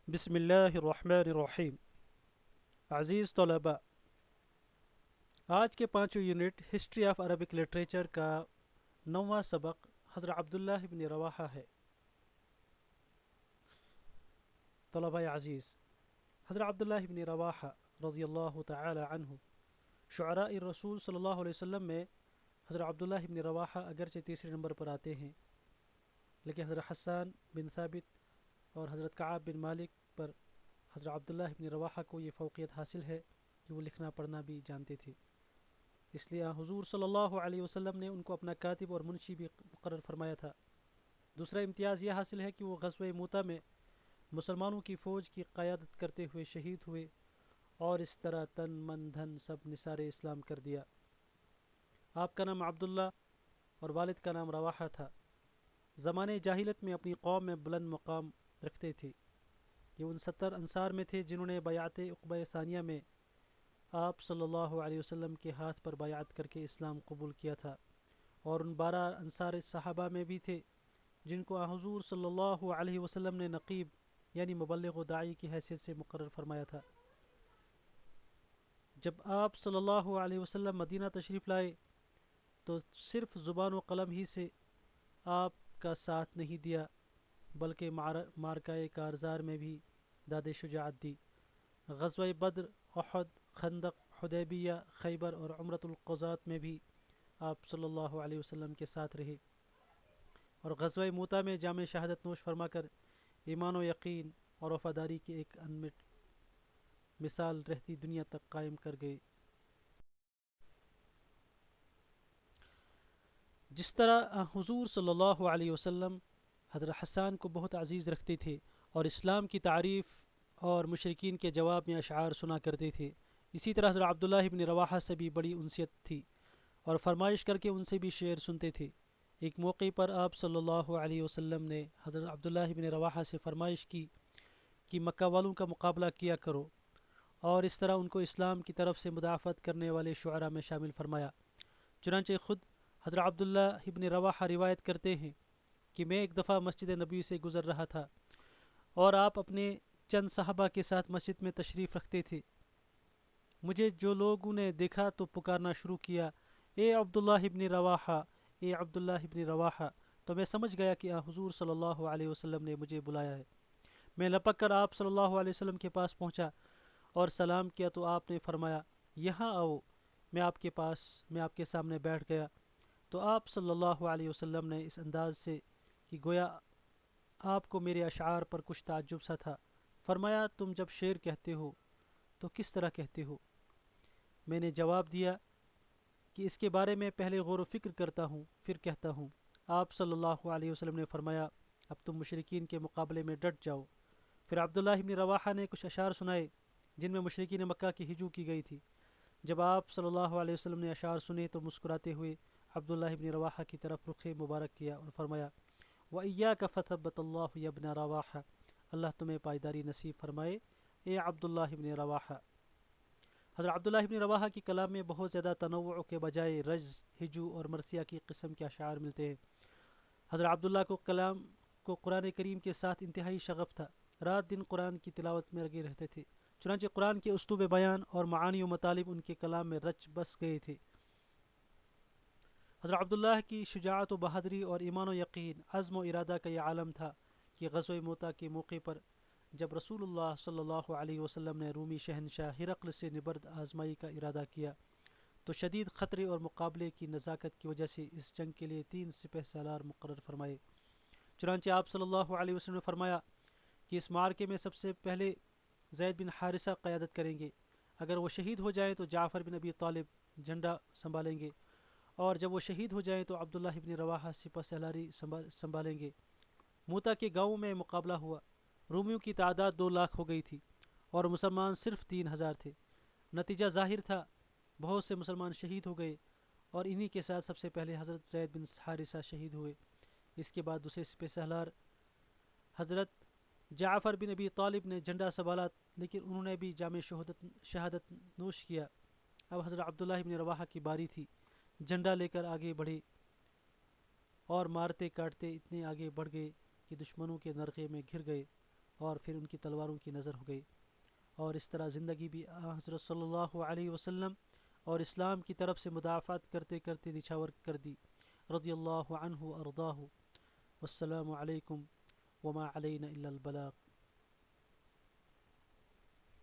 بسم اللہ الرحمن الرحیم۔ عزیز طلباء، آج کے پانچوں unit history of Arabic literature کا 9واں سبق حضرت عبداللہ بن رواحہ ہے۔ طلباء عزیز، حضرت عبداللہ بن رواحہ رضی اللہ تعالی عنہ شعراء رسول صلی اللہ علیہ وسلم میں حضرت عبداللہ بن رواحہ اگرچہ تیسرے نمبر پر آتے ہیں، لیکن حضرت حسان بن ثابت اور حضرت کعب بن مالک پر حضرت عبداللہ بن رواحہ کو یہ فوقیت حاصل ہے کہ وہ لکھنا پڑھنا بھی جانتے تھے، اس لیے حضور صلی اللہ علیہ وسلم نے ان کو اپنا کاتب اور منشی بھی مقرر فرمایا تھا۔ دوسرا امتیاز یہ حاصل ہے کہ وہ غزوہ موتہ میں مسلمانوں کی فوج کی قیادت کرتے ہوئے شہید ہوئے اور اس طرح تن من دھن سب نثار اسلام کر دیا۔ آپ کا نام عبداللہ اور والد کا نام رواحہ تھا۔ زمانے جاہلیت میں اپنی قوم میں بلند مقام رکھتے تھے۔ یہ ان 70 انصار میں تھے جنہوں نے بیعت عقبہ ثانیہ میں آپ صلی اللہ علیہ وسلم کے ہاتھ پر بیعت کر کے اسلام قبول کیا تھا، اور ان 12 انصار صحابہ میں بھی تھے جن کو حضور صلی اللہ علیہ وسلم نے نقیب یعنی مبلغ و داعی کی حیثیت سے مقرر فرمایا تھا۔ جب آپ صلی اللہ علیہ وسلم مدینہ تشریف لائے تو صرف زبان و قلم ہی سے آپ کا ساتھ نہیں دیا، بلکہ مارکہ کارزار میں بھی داد شجاعت دی۔ غزوہ بدر، احد، خندق، حدیبیہ، خیبر اور عمرۃ القضات میں بھی آپ صلی اللہ علیہ وسلم کے ساتھ رہے، اور غزوہ موتہ میں جامع شہادت نوش فرما کر ایمان و یقین اور وفاداری کی ایک انمٹ مثال رہتی دنیا تک قائم کر گئے۔ جس طرح حضور صلی اللہ علیہ وسلم حضرت حسان کو بہت عزیز رکھتے تھے اور اسلام کی تعریف اور مشرکین کے جواب میں اشعار سنا کرتے تھے، اسی طرح حضرت عبداللہ بن رواحہ سے بھی بڑی انسیت تھی اور فرمائش کر کے ان سے بھی شعر سنتے تھے۔ ایک موقع پر آپ صلی اللہ علیہ وسلم نے حضرت عبداللہ بن رواحہ سے فرمائش کی کہ مکہ والوں کا مقابلہ کیا کرو، اور اس طرح ان کو اسلام کی طرف سے مدافعت کرنے والے شعراء میں شامل فرمایا۔ چنانچہ خود حضرت عبداللہ بن رواحہ روایت کرتے ہیں کہ میں ایک دفعہ مسجد نبوی سے گزر رہا تھا اور آپ اپنے چند صحابہ کے ساتھ مسجد میں تشریف رکھتے تھے۔ مجھے جو لوگوں نے دیکھا تو پکارنا شروع کیا، اے عبداللہ بن رواحہ، اے عبداللہ بن رواحہ، تو میں سمجھ گیا کہ حضور صلی اللہ علیہ وسلم نے مجھے بلایا ہے۔ میں لپک کر آپ صلی اللہ علیہ وسلم کے پاس پہنچا اور سلام کیا تو آپ نے فرمایا، یہاں آؤ۔ میں آپ کے سامنے بیٹھ گیا تو آپ صلی اللہ علیہ وسلم نے اس انداز سے کہ گویا آپ کو میرے اشعار پر کچھ تعجب سا تھا، فرمایا، تم جب شعر کہتے ہو تو کس طرح کہتے ہو؟ میں نے جواب دیا کہ اس کے بارے میں پہلے غور و فکر کرتا ہوں پھر کہتا ہوں۔ آپ صلی اللہ علیہ وسلم نے فرمایا، اب تم مشرکین کے مقابلے میں ڈٹ جاؤ۔ پھر عبداللہ بن رواحہ نے کچھ اشعار سنائے جن میں مشرکین مکہ کی ہجو کی گئی تھی۔ جب آپ صلی اللہ علیہ وسلم نے اشعار سنے تو مسکراتے ہوئے عبداللہ بن رواحہ کی طرف رخ مبارک کیا اور فرمایا، وَإِيَّاكَ فَثَبَّتَ اللَّهُ يَا ابْنَ رَوَاحَةَ، اللہ تمہیں پائیداری نصیب فرمائے اے عبداللہ بن رواحہ۔ حضرت عبداللہ بن رواحہ کی کلام میں بہت زیادہ تنوع کے بجائے رجز، ہجو اور مرثیہ کی قسم کے اشعار ملتے ہیں۔ حضرت عبداللہ کو قرآن کریم کے ساتھ انتہائی شغف تھا، رات دن قرآن کی تلاوت میں لگے رہتے تھے، چنانچہ قرآن کے اسلوب بیان اور معانی و مطالب ان کے کلام میں رچ بس گئے تھے۔ حضرت عبداللہ کی شجاعت و بہادری اور ایمان و یقین، عزم و ارادہ کا یہ عالم تھا کہ غزوہ موتہ کے موقع پر جب رسول اللہ صلی اللہ علیہ وسلم نے رومی شہنشاہ ہرقل سے نبرد آزمائی کا ارادہ کیا تو شدید خطرے اور مقابلے کی نزاکت کی وجہ سے اس جنگ کے لیے 3 سپہ سالار مقرر فرمائے۔ چنانچہ آپ صلی اللہ علیہ وسلم نے فرمایا کہ اس معرکے میں سب سے پہلے زید بن حارثہ قیادت کریں گے، اگر وہ شہید ہو جائیں تو جعفر بن ابی طالب جھنڈا سنبھالیں گے، اور جب وہ شہید ہو جائیں تو عبداللہ بن رواحہ سپہ سالاری سنبھالیں گے۔ موتہ کے گاؤں میں مقابلہ ہوا۔ رومیوں کی تعداد 2 لاکھ ہو گئی تھی اور مسلمان صرف 3,000 تھے۔ نتیجہ ظاہر تھا، بہت سے مسلمان شہید ہو گئے، اور انہی کے ساتھ سب سے پہلے حضرت زید بن حارثہ شہید ہوئے۔ اس کے بعد دوسرے سپہ سالار حضرت جعفر بن ابی طالب نے جھنڈا سنبھالا، لیکن انہوں نے بھی جامع شہادت نوش کیا۔ اب حضرت عبداللہ بن رواحہ کی باری تھی۔ جھنڈا لے کر آگے بڑھے اور مارتے کاٹتے اتنے آگے بڑھ گئے کہ دشمنوں کے نرغے میں گھر گئے۔ اور پھر ان کی تلواروں کی نظر ہو گئی، اور اس طرح زندگی بھی حضرت صلی اللہ علیہ وسلم اور اسلام کی طرف سے مدافعت کرتے کرتے نچھاور کر دی، رضی اللہ عنہ ارضاہ۔ والسلام علیکم وما علینا الا البلاغ۔